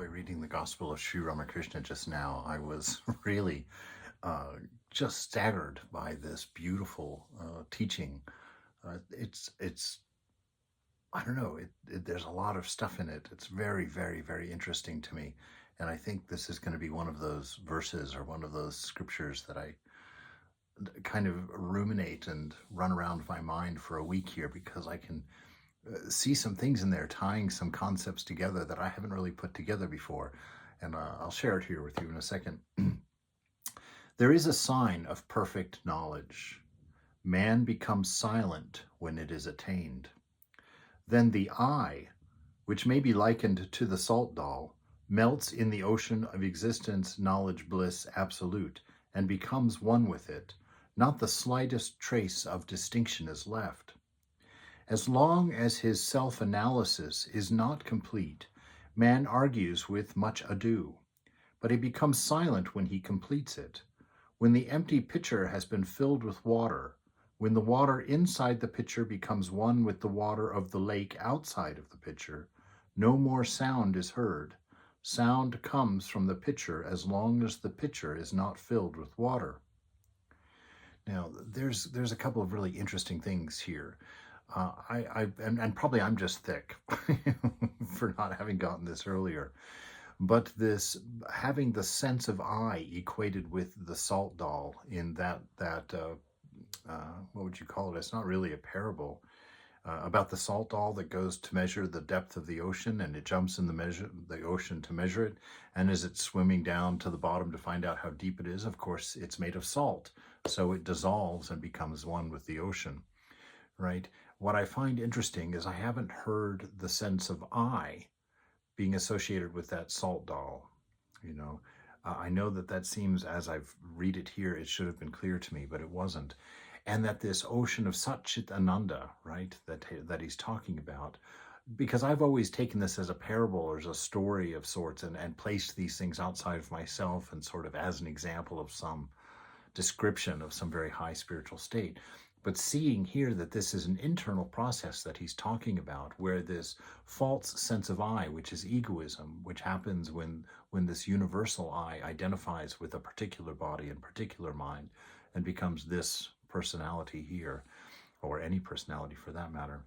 Boy, reading the Gospel of Sri Ramakrishna just now, I was really uh, just staggered by this beautiful teaching. It's I don't know, there's a lot of stuff in it. It's very, very, very interesting to me. And I think this is going to be one of those verses or one of those scriptures that I kind of ruminate and run around my mind for a week here because I can see some things in there tying some concepts together that I haven't really put together before. And I'll share it here with you in a second. There is a sign of perfect knowledge. Man becomes silent when it is attained. Then the I, which may be likened to the salt doll, melts in the ocean of existence, knowledge, bliss, absolute, and becomes one with it. Not the slightest trace of distinction is left. As long as his self-analysis is not complete, man argues with much ado, but he becomes silent when he completes it. When the empty pitcher has been filled with water, when the water inside the pitcher becomes one with the water of the lake outside of the pitcher, no more sound is heard. Sound comes from the pitcher as long as the pitcher is not filled with water. Now, there's a couple of really interesting things here. And probably I'm just thick for not having gotten this earlier. But this having the sense of I equated with the salt doll in what would you call it? It's not really a parable about the salt doll that goes to measure the depth of the ocean, and it jumps in the ocean to measure it. And as it's swimming down to the bottom to find out how deep it is, of course, it's made of salt, so it dissolves and becomes one with the ocean. Right? What I find interesting is I haven't heard the sense of I being associated with that salt doll. You know, I know that seems, as I've read it here, it should have been clear to me, but it wasn't. And that this ocean of Satchit Ananda, right, that he's talking about, because I've always taken this as a parable or as a story of sorts and placed these things outside of myself and sort of as an example of some description of some very high spiritual state. But seeing here that this is an internal process that he's talking about, where this false sense of I, which is egoism, which happens when this universal I identifies with a particular body and particular mind and becomes this personality here, or any personality for that matter.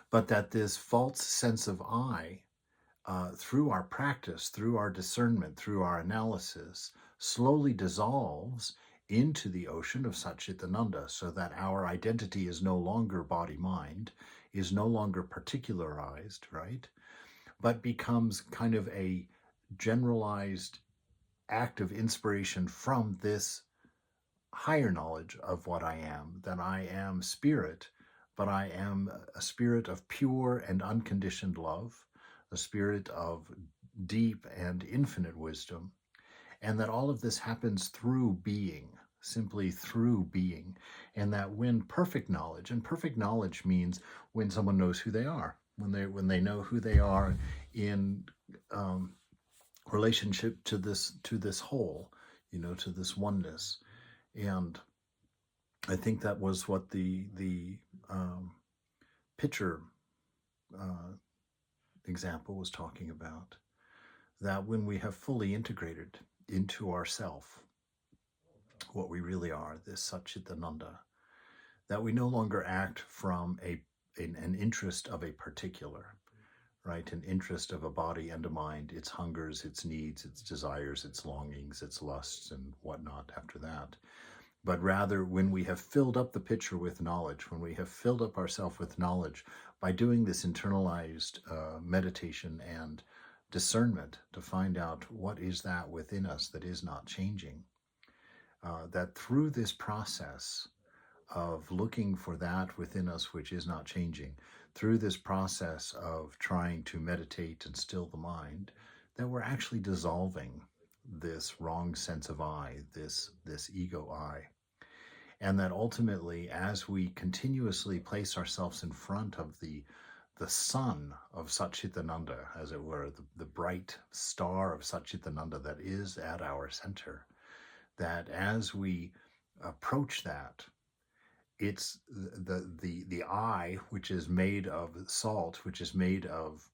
But that this false sense of I, through our practice, through our discernment, through our analysis, slowly dissolves into the ocean of Satchitananda, so that our identity is no longer body-mind, is no longer particularized, right? But becomes kind of a generalized act of inspiration from this higher knowledge of what I am, that I am spirit, but I am a spirit of pure and unconditioned love, a spirit of deep and infinite wisdom, and that all of this happens through being, simply through being, and that when perfect knowledge, and perfect knowledge means when someone knows who they are, when they know who they are in relationship to this whole, you know, to this oneness. And I think that was what the pitcher example was talking about. That when we have fully integrated into ourself what we really are, this Satchitananda, that we no longer act from an interest of a particular, right? An interest of a body and a mind, its hungers, its needs, its desires, its longings, its lusts, and whatnot after that. But rather, when we have filled up the pitcher with knowledge, when we have filled up ourselves with knowledge by doing this internalized meditation and discernment to find out what is that within us that is not changing, that through this process of looking for that within us which is not changing, through this process of trying to meditate and still the mind, that we're actually dissolving this wrong sense of I, this ego I. And that ultimately, as we continuously place ourselves in front of the sun of Satchitananda, as it were, the bright star of Satchitananda that is at our center, that as we approach that, it's the I, which is made of salt, which is made of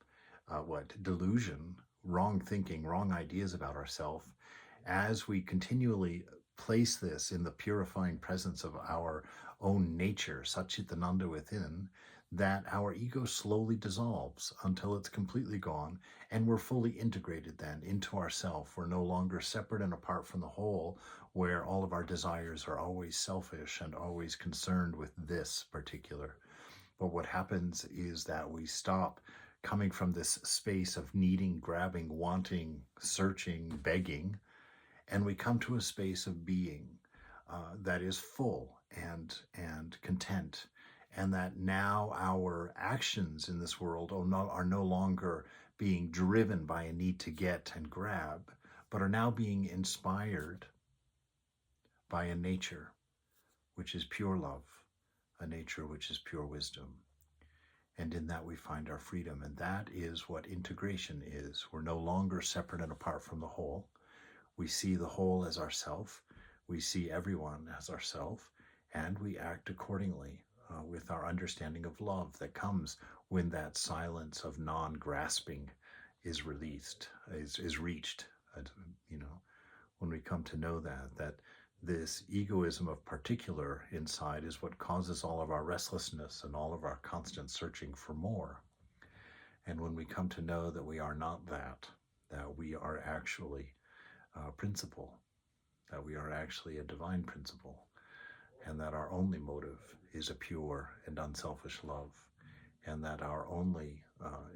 delusion, wrong thinking, wrong ideas about ourselves, as we continually place this in the purifying presence of our own nature, Satchitananda within, that our ego slowly dissolves until it's completely gone, and we're fully integrated then into ourself. We're no longer separate and apart from the whole, where all of our desires are always selfish and always concerned with this particular. But what happens is that we stop coming from this space of needing, grabbing, wanting, searching, begging, and we come to a space of being that is full and content, and that now our actions in this world are no longer being driven by a need to get and grab, but are now being inspired by a nature which is pure love, a nature which is pure wisdom. And in that we find our freedom. And that is what integration is. We're no longer separate and apart from the whole. We see the whole as ourself. We see everyone as ourself. And we act accordingly with our understanding of love that comes when that silence of non-grasping is released, is reached. When we come to know that this egoism of particular inside is what causes all of our restlessness and all of our constant searching for more. And when we come to know that we are not that we are actually a principle, that we are actually a divine principle, and that our only motive is a pure and unselfish love, and that our only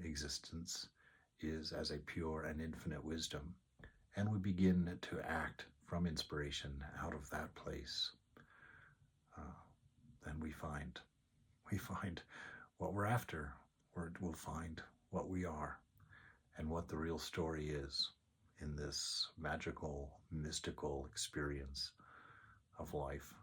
existence is as a pure and infinite wisdom, and we begin to act from inspiration out of that place, then we find what we're after. We'll find what we are and what the real story is in this magical, mystical experience of life.